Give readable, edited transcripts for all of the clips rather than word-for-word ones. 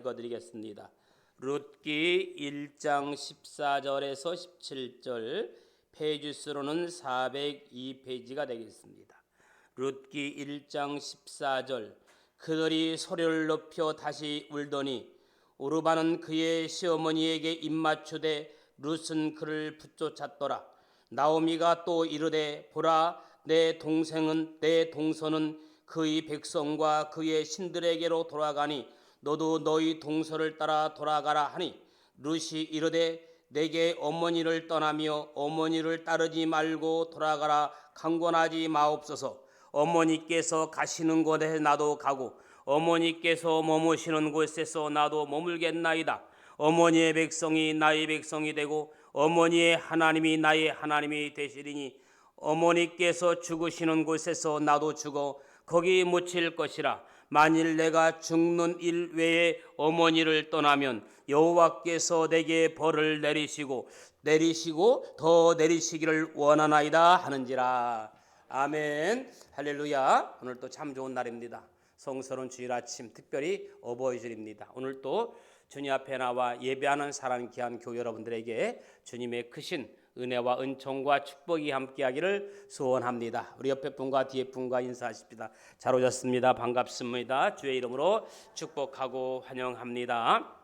읽어드리겠습니다. 룻기 1장 14절에서 17절, 페이지 수로는 402페이지가 되겠습니다. 룻기 1장 14절, 그들이 소리를 높여 다시 울더니 오르바는 그의 시어머니에게 입맞추되 룻은 그를 붙쫓았더라. 나오미가 또 이르되 보라, 내 동서는 그의 백성과 그의 신들에게로 돌아가니 너도 너희 동서를 따라 돌아가라 하니, 룻이 이르되 내게 어머니를 떠나며 어머니를 따르지 말고 돌아가라 강권하지 마옵소서. 어머니께서 가시는 곳에 나도 가고 어머니께서 머무시는 곳에서 나도 머물겠나이다. 어머니의 백성이 나의 백성이 되고 어머니의 하나님이 나의 하나님이 되시리니 어머니께서 죽으시는 곳에서 나도 죽어 거기 묻힐 것이라. 만일 내가 죽는 일 외에 어머니를 떠나면 여호와께서 내게 벌을 내리시고 더 내리시기를 원하나이다 하는지라. 아멘. 할렐루야. 오늘 또 참 좋은 날입니다. 성스러운 주일 아침, 특별히 어버이주일입니다. 오늘 또 주님 앞에 나와 예배하는 사랑하는 귀한 교회 여러분들에게 주님의 크신 은혜와 은총과 축복이 함께하기를 소원합니다. 우리 옆에 분과 뒤에 분과 인사하십시다. 잘 오셨습니다. 반갑습니다. 주의 이름으로 축복하고 환영합니다.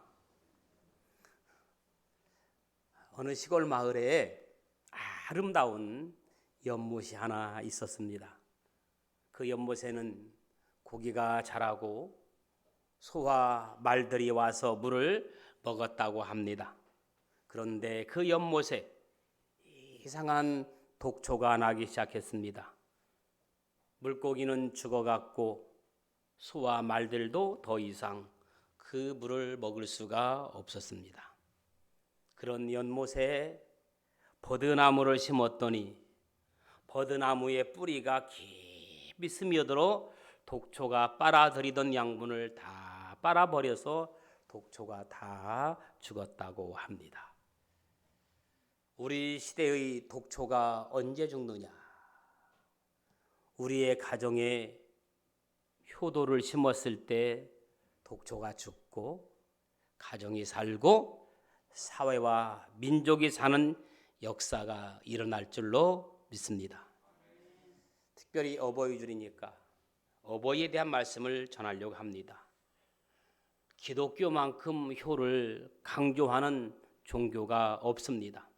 어느 시골 마을에 아름다운 연못이 하나 있었습니다. 그 연못에는 고기가 자라고 소와 말들이 와서 물을 먹었다고 합니다. 그런데 그 연못에 이상한 독초가 나기 시작했습니다. 물고기는 죽어갔고 소와 말들도 더 이상 그 물을 먹을 수가 없었습니다. 그런 연못에 버드나무를 심었더니 버드나무의 뿌리가 깊이 스며들어 독초가 빨아들이던 양분을 다 빨아버려서 독초가 다 죽었다고 합니다. 우리 시대의 독초가 언제 죽느냐? 우리의 가정에 효도를 심었을 때 독초가 죽고 가정이 살고 사회와 민족이 사는 역사가 일어날 줄로 믿습니다. 특별히 어버이주일이니까 어버이에 대한 말씀을 전하려고 합니다. 기독교만큼 효를 강조하는 종교가 없습니다.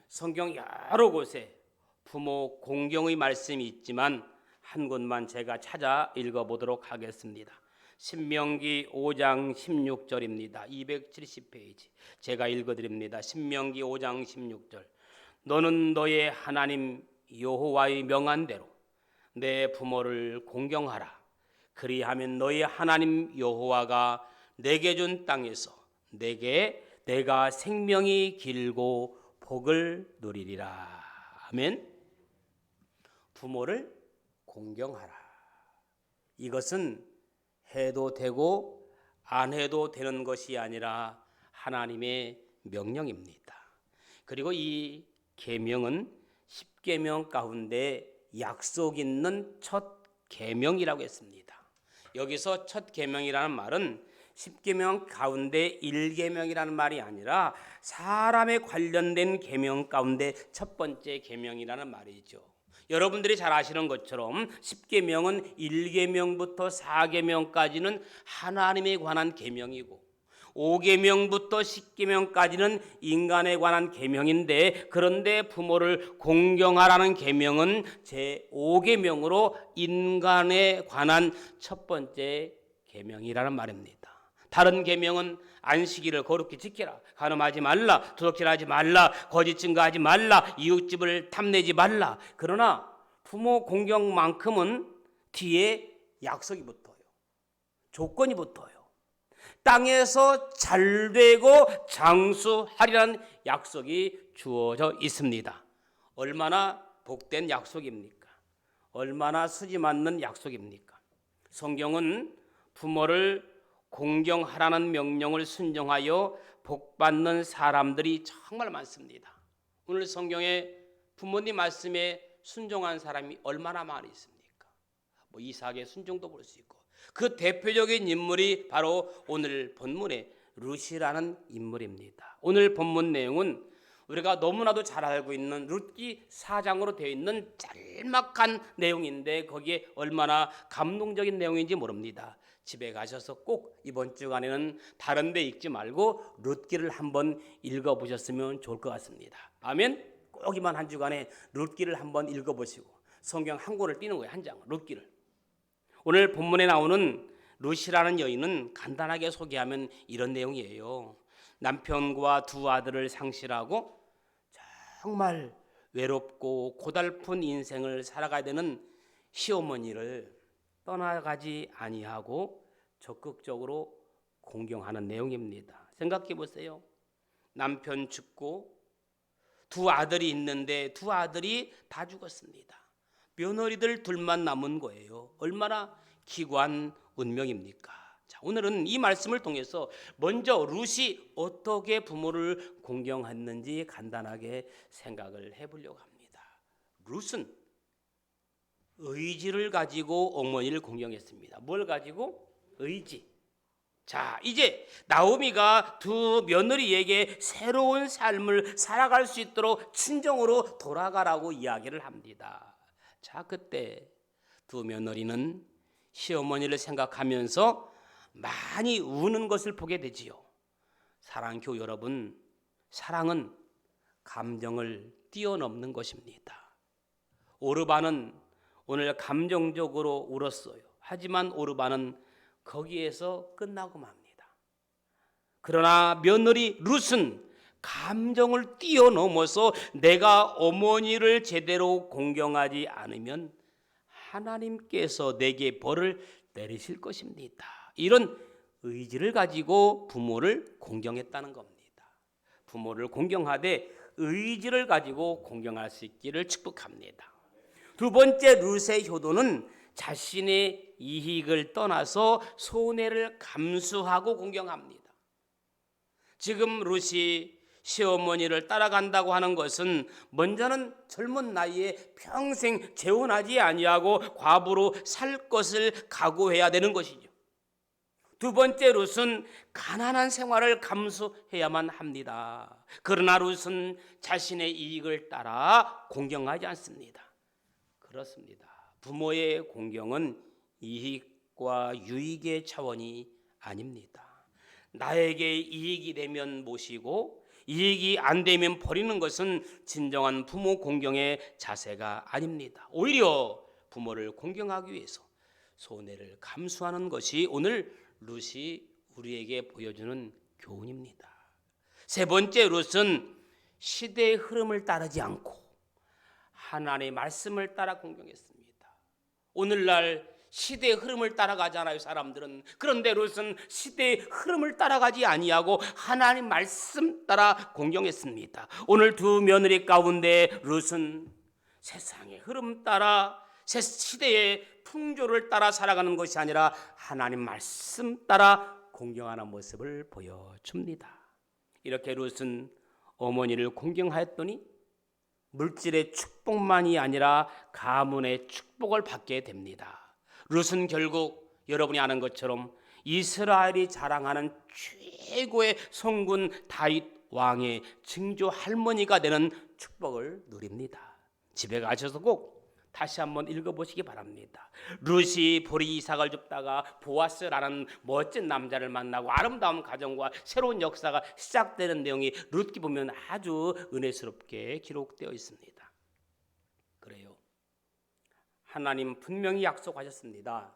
성경 여러 곳에 부모 공경의 말씀이 있지만 한 곳만 제가 찾아 읽어보도록 하겠습니다. 신명기 5장 16절입니다. 270페이지 제가 읽어드립니다. 신명기 5장 16절, 너는 너의 하나님 여호와의 명한 대로 내 부모를 공경하라. 그리하면 너의 하나님 여호와가 내게 준 땅에서 내가 생명이 길고 복을 누리리라. 아멘. 부모를 공경하라. 이것은 해도 되고 안 해도 되는 것이 아니라 하나님의 명령입니다. 그리고 이 계명은 10계명 가운데 약속 있는 첫 계명이라고 했습니다. 여기서 첫 계명이라는 말은 10계명 가운데 1계명이라는 말이 아니라 사람에 관련된 계명 가운데 첫 번째 계명이라는 말이죠. 여러분들이 잘 아시는 것처럼 10계명은 1계명부터 4계명까지는 하나님에 관한 계명이고 5계명부터 10계명까지는 인간에 관한 계명인데, 그런데 부모를 공경하라는 계명은 제5계명으로 인간에 관한 첫 번째 계명이라는 말입니다. 다른 계명은 안식일을 거룩히 지키라, 간음하지 말라, 도둑질하지 말라, 거짓 증거하지 말라, 이웃집을 탐내지 말라. 그러나 부모 공경만큼은 뒤에 약속이 붙어요. 조건이 붙어요. 땅에서 잘되고 장수하리라는 약속이 주어져 있습니다. 얼마나 복된 약속입니까? 얼마나 쓰지 않는 약속입니까? 성경은 부모를 공경하라는 명령을 순종하여 복받는 사람들이 정말 많습니다. 오늘 성경에 부모님 말씀에 순종한 사람이 얼마나 많이 있습니까? 이삭의 순종도 볼 수 있고 그 대표적인 인물이 바로 오늘 본문의 룻이라는 인물입니다. 오늘 본문 내용은 우리가 너무나도 잘 알고 있는 룻기 4장으로 되어 있는 짤막한 내용인데 거기에 얼마나 감동적인 내용인지 모릅니다. 집에 가셔서 꼭 이번 주간에는 다른 데 읽지 말고 룻기를 한번 읽어보셨으면 좋을 것 같습니다. 아멘? 꼭 이번 한 주간에 룻기를 한번 읽어보시고 성경 한 권을 띄는 거예요. 한 장, 룻기를. 오늘 본문에 나오는 룻이라는 여인은 간단하게 소개하면 이런 내용이에요. 남편과 두 아들을 상실하고 정말 외롭고 고달픈 인생을 살아가야 되는 시어머니를 떠나가지 아니하고 적극적으로 공경하는 내용입니다. 생각해 보세요. 남편 죽고 두 아들이 있는데 두 아들이 다 죽었습니다. 며느리들 둘만 남은 거예요. 얼마나 기구한 운명입니까? 자, 오늘은 이 말씀을 통해서 먼저 룻이 어떻게 부모를 공경했는지 간단하게 생각을 해보려고 합니다. 룻은 의지를 가지고 어머니를 공경했습니다. 뭘 가지고? 의지. 자, 이제 나오미가 두 며느리에게 새로운 삶을 살아갈 수 있도록 친정으로 돌아가라고 이야기를 합니다. 자, 그때 두 며느리는 시어머니를 생각하면서 많이 우는 것을 보게 되지요. 사랑교우 여러분, 사랑은 감정을 뛰어넘는 것입니다. 오르반은 오늘 감정적으로 울었어요. 하지만 오르반은 거기에서 끝나고 맙니다. 그러나 며느리 룻은 감정을 뛰어넘어서 내가 어머니를 제대로 공경하지 않으면 하나님께서 내게 벌을 내리실 것입니다. 이런 의지를 가지고 부모를 공경했다는 겁니다. 부모를 공경하되 의지를 가지고 공경할 수 있기를 축복합니다. 두 번째 룻의 효도는 자신의 이익을 떠나서 손해를 감수하고 공경합니다. 지금 룻이 시어머니를 따라간다고 하는 것은 먼저는 젊은 나이에 평생 재혼하지 아니하고 과부로 살 것을 각오해야 되는 것이죠. 두 번째 룻은 가난한 생활을 감수해야만 합니다. 그러나 룻은 자신의 이익을 따라 공경하지 않습니다. 그렇습니다. 부모의 공경은 이익과 유익의 차원이 아닙니다. 나에게 이익이 되면 모시고 이익이 안 되면 버리는 것은 진정한 부모 공경의 자세가 아닙니다. 오히려 부모를 공경하기 위해서 손해를 감수하는 것이 오늘 룻이 우리에게 보여주는 교훈입니다. 세 번째 룻은 시대의 흐름을 따르지 않고 하나님의 말씀을 따라 공경했습니다. 오늘날 시대의 흐름을 따라가잖아요, 사람들은. 그런데 룻은 시대의 흐름을 따라가지 아니하고 하나님 말씀 따라 공경했습니다. 오늘 두 며느리 가운데 룻은 세상의 흐름 따라 시대의 풍조를 따라 살아가는 것이 아니라 하나님 말씀 따라 공경하는 모습을 보여줍니다. 이렇게 룻은 어머니를 공경하였더니 물질의 축복만이 아니라 가문의 축복을 받게 됩니다. 룻은 결국 여러분이 아는 것처럼 이스라엘이 자랑하는 최고의 성군 다윗 왕의 증조 할머니가 되는 축복을 누립니다. 집에 가셔서 꼭 다시 한번 읽어보시기 바랍니다. 룻이 보리 이삭을 줍다가 보아스라는 멋진 남자를 만나고 아름다운 가정과 새로운 역사가 시작되는 내용이 룻기 보면 아주 은혜스럽게 기록되어 있습니다. 그래요. 하나님 분명히 약속하셨습니다.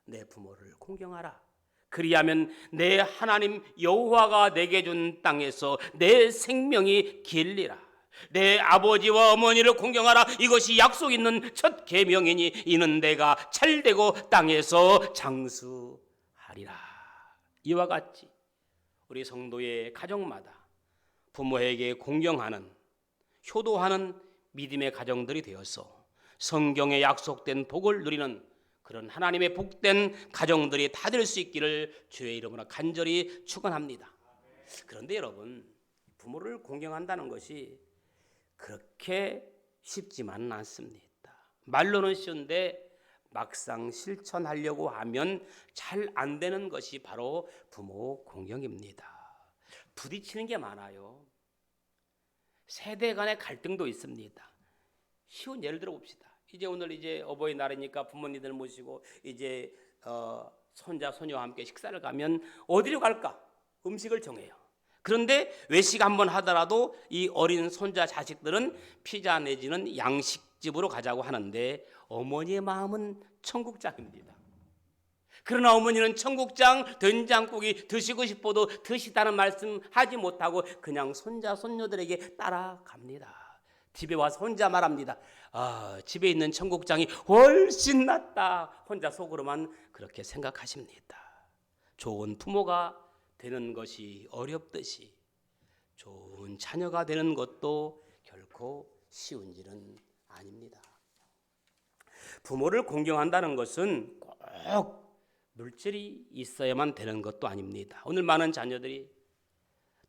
내 부모를 공경하라. 그리하면 내 하나님 여호와가 내게 준 땅에서 내 생명이 길리라. 내 아버지와 어머니를 공경하라. 이것이 약속 있는 첫 계명이니 이는 내가 찰되고 땅에서 장수하리라. 이와 같이 우리 성도의 가정마다 부모에게 공경하는 효도하는 믿음의 가정들이 되어서 성경에 약속된 복을 누리는 그런 하나님의 복된 가정들이 다 될 수 있기를 주의 이름으로 간절히 축원합니다. 그런데 여러분, 부모를 공경한다는 것이 그렇게 쉽지만은 않습니다. 말로는 쉬운데 막상 실천하려고 하면 잘 안 되는 것이 바로 부모 공경입니다. 부딪히는 게 많아요. 세대 간의 갈등도 있습니다. 쉬운 예를 들어 봅시다. 이제 오늘 어버이날이니까 부모님들 모시고 이제 손자 손녀와 함께 식사를 가면 어디로 갈까? 음식을 정해요. 그런데 외식 한번 하더라도 이 어린 손자 자식들은 피자 내지는 양식집으로 가자고 하는데 어머니의 마음은 청국장입니다. 그러나 어머니는 청국장, 된장국이 드시고 싶어도 드시다는 말씀 하지 못하고 그냥 손자 손녀들에게 따라갑니다. 집에 와서 혼자 말합니다. 집에 있는 청국장이 훨씬 낫다. 혼자 속으로만 그렇게 생각하십니다. 좋은 부모가 되는 것이 어렵듯이 좋은 자녀가 되는 것도 결코 쉬운 일은 아닙니다. 부모를 공경한다는 것은 꼭 물질이 있어야만 되는 것도 아닙니다. 오늘 많은 자녀들이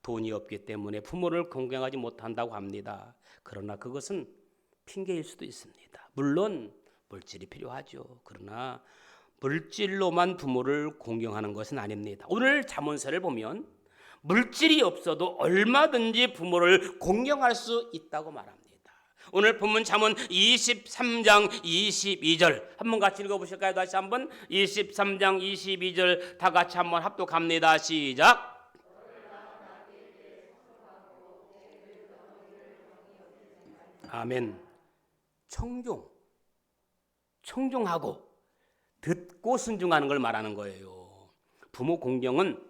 돈이 없기 때문에 부모를 공경하지 못한다고 합니다. 그러나 그것은 핑계일 수도 있습니다. 물론 물질이 필요하죠. 그러나 물질로만 부모를 공경하는 것은 아닙니다. 오늘 잠언서를 보면 물질이 없어도 얼마든지 부모를 공경할 수 있다고 말합니다. 오늘 본문 잠언 23장 22절 한번 같이 읽어보실까요? 다시 한번 23장 22절 다 같이 한번 합독합니다. 시작. 아멘. 청종하고 듣고 순종하는 걸 말하는 거예요. 부모 공경은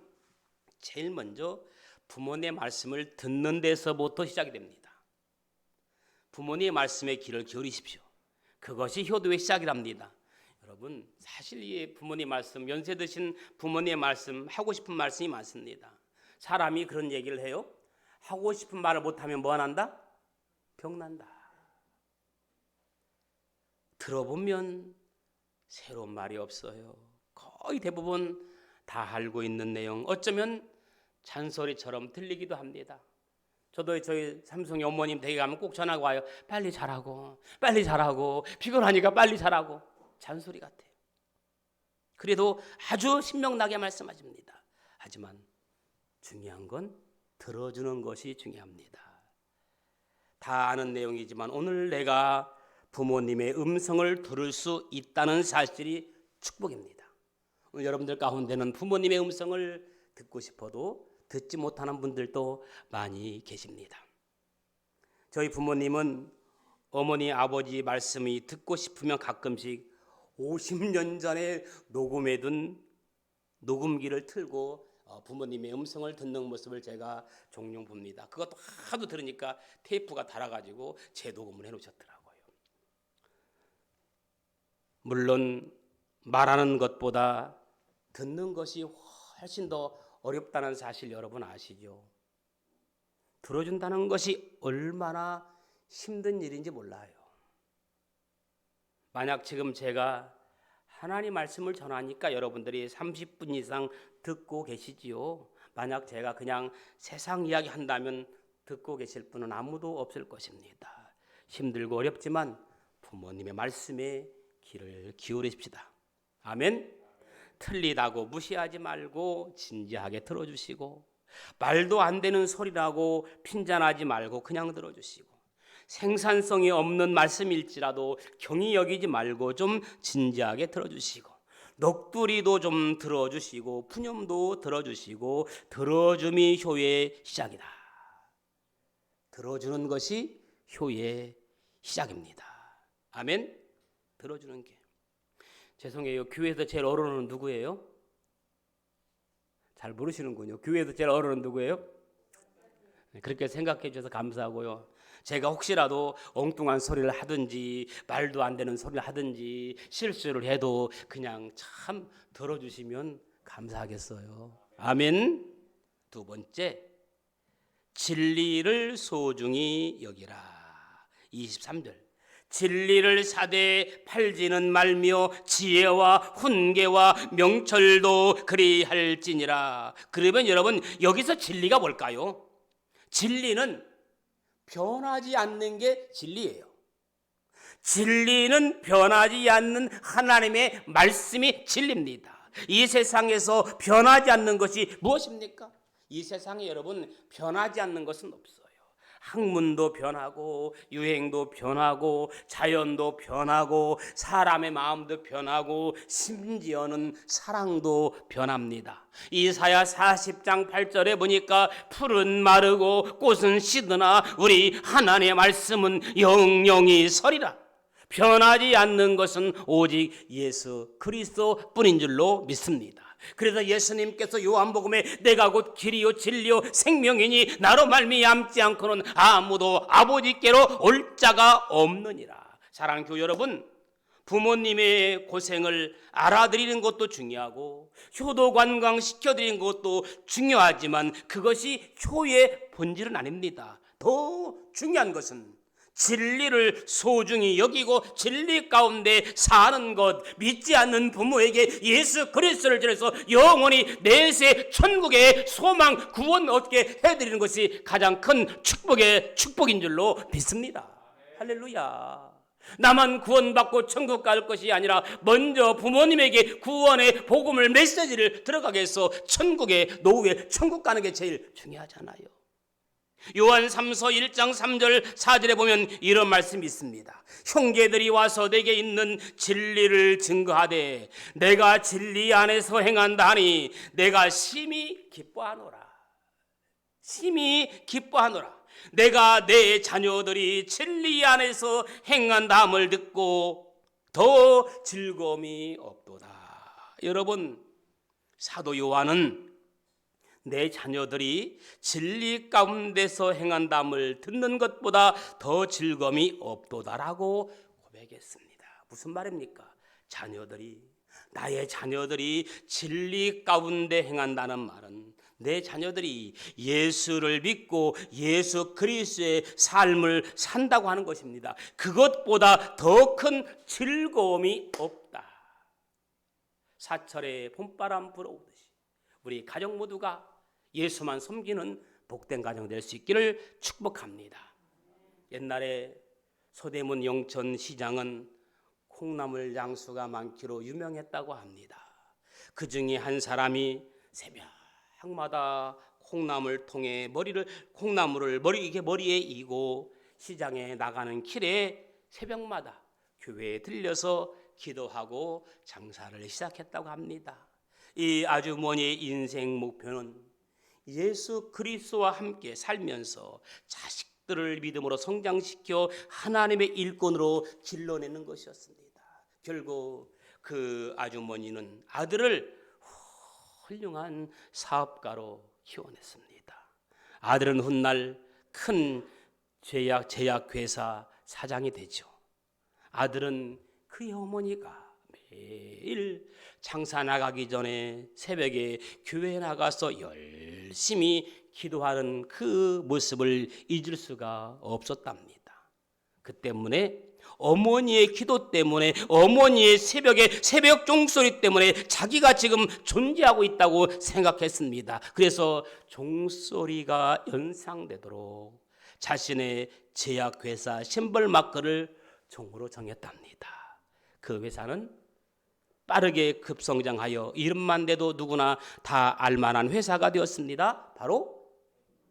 제일 먼저 부모님의 말씀을 듣는 데서부터 시작이 됩니다. 부모님의 말씀에 귀를 기울이십시오. 그것이 효도의 시작이랍니다. 여러분, 사실 이 부모님 말씀, 연세 드신 부모님의 말씀, 하고 싶은 말씀이 많습니다. 사람이 그런 얘기를 해요. 하고 싶은 말을 못하면 뭐 난다? 병난다. 들어보면 새로운 말이 없어요. 거의 대부분 다 알고 있는 내용, 어쩌면 잔소리처럼 들리기도 합니다. 저도 저희 삼성의 어머님 댁에 가면 꼭 전화가 와요. 빨리 자라고, 피곤하니까 빨리 자라고. 잔소리 같아요. 그래도 아주 신명나게 말씀하십니다. 하지만 중요한 건 들어주는 것이 중요합니다. 다 아는 내용이지만 오늘 내가 부모님의 음성을 들을 수 있다는 사실이 축복입니다. 오늘 여러분들 가운데는 부모님의 음성을 듣고 싶어도 듣지 못하는 분들도 많이 계십니다. 저희 부모님은 어머니 아버지 말씀이 듣고 싶으면 가끔씩 50년 전에 녹음해둔 녹음기를 틀고 부모님의 음성을 듣는 모습을 제가 종종 봅니다. 그것도 하도 들으니까 테이프가 달아가지고 재녹음을 해놓으셨더라고요. 물론 말하는 것보다 듣는 것이 훨씬 더 어렵다는 사실 여러분 아시죠? 들어준다는 것이 얼마나 힘든 일인지 몰라요. 만약 지금 제가 하나님 말씀을 전하니까 여러분들이 30분 이상 듣고 계시지요. 만약 제가 그냥 세상 이야기 한다면 듣고 계실 분은 아무도 없을 것입니다. 힘들고 어렵지만 부모님의 말씀에 귀를 기울이십시다. 아멘. 틀리다고 무시하지 말고 진지하게 들어주시고, 말도 안 되는 소리라고 핀잔하지 말고 그냥 들어주시고, 생산성이 없는 말씀일지라도 경히 여기지 말고 좀 진지하게 들어주시고, 넋두리도 좀 들어주시고, 푸념도 들어주시고, 들어줌이 효의 시작이다. 들어주는 것이 효의 시작입니다. 아멘. 들어주는 게. 죄송해요. 교회에서 제일 어른은 누구예요? 잘 모르시는군요. 교회에서 제일 어른은 누구예요? 그렇게 생각해 주셔서 감사하고요. 제가 혹시라도 엉뚱한 소리를 하든지 말도 안 되는 소리를 하든지 실수를 해도 그냥 참 들어주시면 감사하겠어요. 아멘. 두 번째, 진리를 소중히 여기라. 23절. 진리를 사대에 팔지는 말며 지혜와 훈계와 명철도 그리할지니라. 그러면 여러분, 여기서 진리가 뭘까요? 진리는 변하지 않는 게 진리예요. 진리는 변하지 않는 하나님의 말씀이 진리입니다. 이 세상에서 변하지 않는 것이 무엇입니까? 이 세상에 여러분 변하지 않는 것은 없어요. 학문도 변하고 유행도 변하고 자연도 변하고 사람의 마음도 변하고 심지어는 사랑도 변합니다. 이사야 40장 8절에 보니까 풀은 마르고 꽃은 시드나 우리 하나님의 말씀은 영영이 서리라. 변하지 않는 것은 오직 예수 그리스도 뿐인 줄로 믿습니다. 그래서 예수님께서 요한복음에 내가 곧 길이요 진리요 생명이니 나로 말미암지 않고는 아무도 아버지께로 올 자가 없느니라. 사랑하는 교회 여러분, 부모님의 고생을 알아드리는 것도 중요하고 효도 관광 시켜드리는 것도 중요하지만 그것이 효의 본질은 아닙니다. 더 중요한 것은 진리를 소중히 여기고 진리 가운데 사는 것, 믿지 않는 부모에게 예수 그리스도를 전해서 영원히 내세 천국의 소망 구원 얻게 해드리는 것이 가장 큰 축복인 줄로 믿습니다. 할렐루야. 나만 구원받고 천국 갈 것이 아니라 먼저 부모님에게 구원의 복음을 메시지를 들어가게 해서 천국의 노후에 천국 가는 게 제일 중요하잖아요. 요한 3서 1장 3절 4절에 보면 이런 말씀이 있습니다. 형제들이 와서 내게 있는 진리를 증거하되 내가 진리 안에서 행한다 하니 내가 심히 기뻐하노라. 심히 기뻐하노라. 내가 내 자녀들이 진리 안에서 행한다함을 듣고 더 즐거움이 없도다. 여러분, 사도 요한은 내 자녀들이 진리 가운데서 행한담을 듣는 것보다 더 즐거움이 없도다라고 고백했습니다. 무슨 말입니까? 나의 자녀들이 진리 가운데 행한다는 말은 내 자녀들이 예수를 믿고 예수 그리스도의 삶을 산다고 하는 것입니다. 그것보다 더 큰 즐거움이 없다. 사철에 봄바람 불어오듯이 우리 가족 모두가 예수만 섬기는 복된 가정 될 수 있기를 축복합니다. 옛날에 서대문 영천 시장은 콩나물 양수가 많기로 유명했다고 합니다. 그 중에 한 사람이 새벽마다 콩나물 통에 콩나물을 머리에 이고 시장에 나가는 길에 새벽마다 교회에 들려서 기도하고 장사를 시작했다고 합니다. 이 아주머니의 인생 목표는 예수 그리스도와 함께 살면서 자식들을 믿음으로 성장시켜 하나님의 일꾼으로 길러내는 것이었습니다. 결국 그 아주머니는 아들을 훌륭한 사업가로 키워냈습니다. 아들은 훗날 큰 제약회사 사장이 되죠. 아들은 그의 어머니가 매일 장사 나가기 전에 새벽에 교회에 나가서 열심히 기도하는 그 모습을 잊을 수가 없었답니다. 그 때문에 어머니의 기도 때문에 어머니의 새벽 종소리 때문에 자기가 지금 존재하고 있다고 생각했습니다. 그래서 종소리가 연상되도록 자신의 제약회사 심벌마크를 종으로 정했답니다. 그 회사는 빠르게 급성장하여 이름만 대도 누구나 다 알만한 회사가 되었습니다. 바로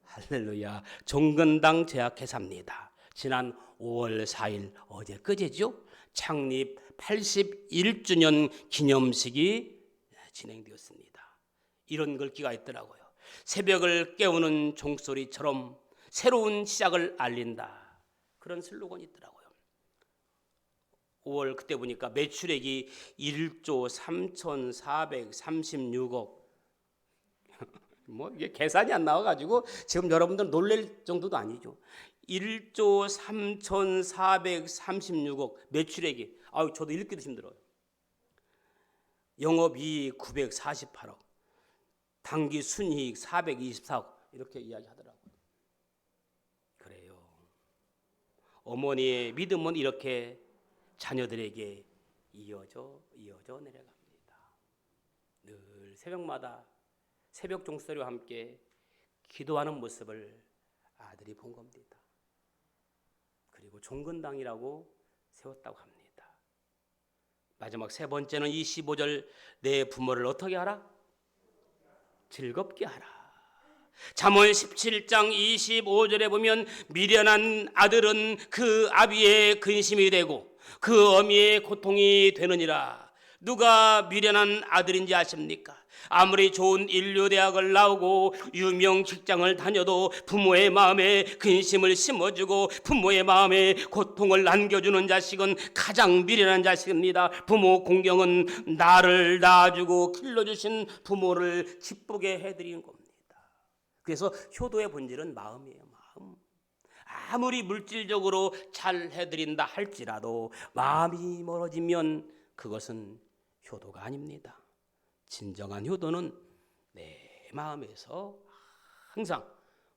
할렐루야 종근당 제약회사입니다. 지난 5월 4일 어제 그제죠. 창립 81주년 기념식이 진행되었습니다. 이런 글귀가 있더라고요. 새벽을 깨우는 종소리처럼 새로운 시작을 알린다. 그런 슬로건이 있더라고요. 5월 그때 보니까 매출액이 1조 3,436억 뭐 이게 계산이 안 나와가지고 지금 여러분들 놀랄 정도도 아니죠. 1조 3,436억 매출액이 저도 읽기도 힘들어요. 영업이익 948억 당기 순이익 424억 이렇게 이야기하더라고요. 그래요. 어머니의 믿음은 이렇게 자녀들에게 이어져 내려갑니다. 늘 새벽마다 새벽 종소리와 함께 기도하는 모습을 아들이 본 겁니다. 그리고 종근당이라고 세웠다고 합니다. 마지막 세 번째는 25절, 내 부모를 어떻게 하라? 즐겁게 하라. 잠언 17장 25절에 보면 미련한 아들은 그 아비의 근심이 되고 그 어미의 고통이 되느니라. 누가 미련한 아들인지 아십니까? 아무리 좋은 인류대학을 나오고 유명 직장을 다녀도 부모의 마음에 근심을 심어주고 부모의 마음에 고통을 안겨주는 자식은 가장 미련한 자식입니다. 부모 공경은 나를 낳아주고 길러주신 부모를 기쁘게 해드리는 겁니다. 그래서 효도의 본질은 마음이에요. 마음. 아무리 물질적으로 잘 해드린다 할지라도 마음이 멀어지면 그것은 효도가 아닙니다. 진정한 효도는 내 마음에서 항상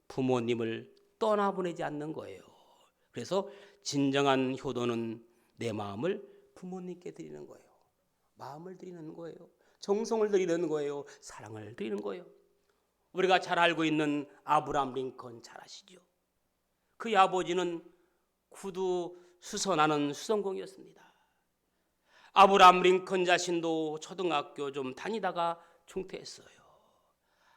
부모님을 떠나보내지 않는 거예요. 그래서 진정한 효도는 내 마음을 부모님께 드리는 거예요. 마음을 드리는 거예요. 정성을 드리는 거예요. 사랑을 드리는 거예요. 우리가 잘 알고 있는 아브라함 링컨 잘 아시죠? 그의 아버지는 구두 수선하는 수선공이었습니다. 아브라함 링컨 자신도 초등학교 좀 다니다가 중퇴했어요.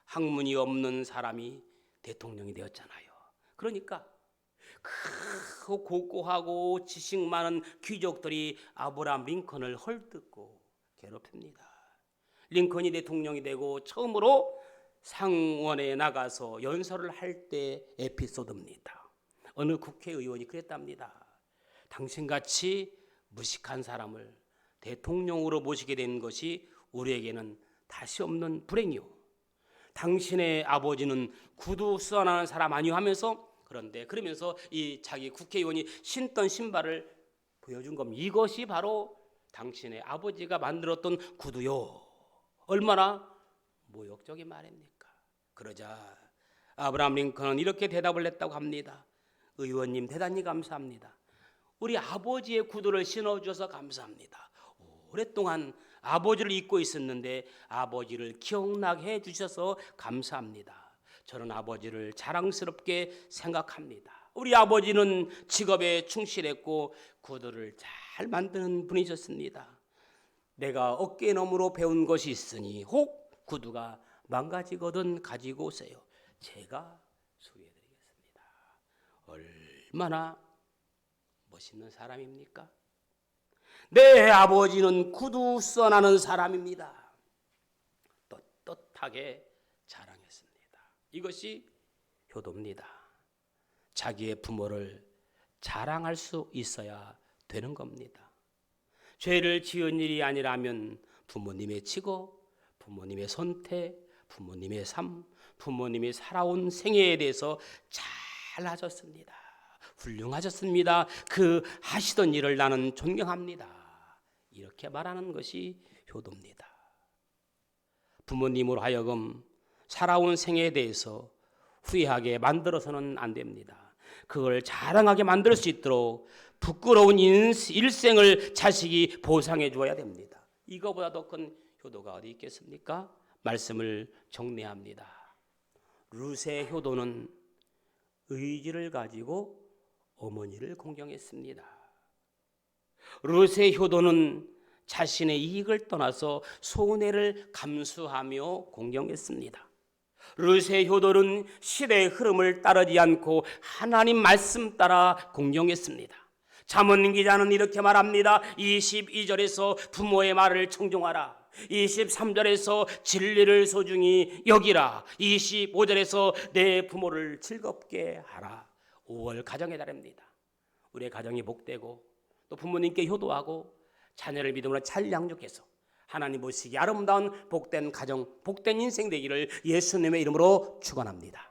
학문이 없는 사람이 대통령이 되었잖아요. 그러니까 그 고고하고 지식 많은 귀족들이 아브라함 링컨을 헐뜯고 괴롭힙니다. 링컨이 대통령이 되고 처음으로 상원에 나가서 연설을 할 때 에피소드입니다. 어느 국회의원이 그랬답니다. 당신같이 무식한 사람을 대통령으로 모시게 된 것이 우리에게는 다시 없는 불행이요. 당신의 아버지는 구두 수선하는 사람 아니오 하면서 그러면서 이 자기 국회의원이 신던 신발을 보여준 겁니다. 이것이 바로 당신의 아버지가 만들었던 구두요. 얼마나 모욕적인 말입니까? 그러자 아브라함 링컨은 이렇게 대답을 했다고 합니다. 의원님 대단히 감사합니다. 우리 아버지의 구두를 신어주셔서 감사합니다. 오랫동안 아버지를 잊고 있었는데 아버지를 기억나게 해주셔서 감사합니다. 저는 아버지를 자랑스럽게 생각합니다. 우리 아버지는 직업에 충실했고 구두를 잘 만드는 분이셨습니다. 내가 어깨너머로 배운 것이 있으니 혹 구두가 망가지거든 가지고 오세요. 제가 수리해드리겠습니다. 얼마나 멋있는 사람입니까? 내 아버지는 구두 써나는 사람입니다. 떳떳하게 자랑했습니다. 이것이 효도입니다. 자기의 부모를 자랑할 수 있어야 되는 겁니다. 죄를 지은 일이 아니라면 부모님의 치고, 부모님의 선택, 부모님의 삶, 부모님이 살아온 생애에 대해서 잘 하셨습니다. 훌륭하셨습니다. 그 하시던 일을 나는 존경합니다. 이렇게 말하는 것이 효도입니다. 부모님으로 하여금 살아온 생애에 대해서 후회하게 만들어서는 안 됩니다. 그걸 자랑하게 만들 수 있도록 부끄러운 일생을 자식이 보상해 주어야 됩니다. 이거보다 더 큰 효도가 어디 있겠습니까? 말씀을 정리합니다. 룻의 효도는 의지를 가지고 어머니를 공경했습니다. 룻의 효도는 자신의 이익을 떠나서 손해를 감수하며 공경했습니다. 룻의 효도는 시대의 흐름을 따르지 않고 하나님 말씀 따라 공경했습니다. 잠언 기자는 이렇게 말합니다. 22절에서 부모의 말을 청종하라. 23절에서 진리를 소중히 여기라. 25절에서 내 부모를 즐겁게 하라. 5월 가정의 달입니다. 우리의 가정이 복되고 또 부모님께 효도하고 자녀를 믿음으로 잘 양육해서 하나님 보시기 아름다운 복된 가정, 복된 인생 되기를 예수님의 이름으로 축원합니다.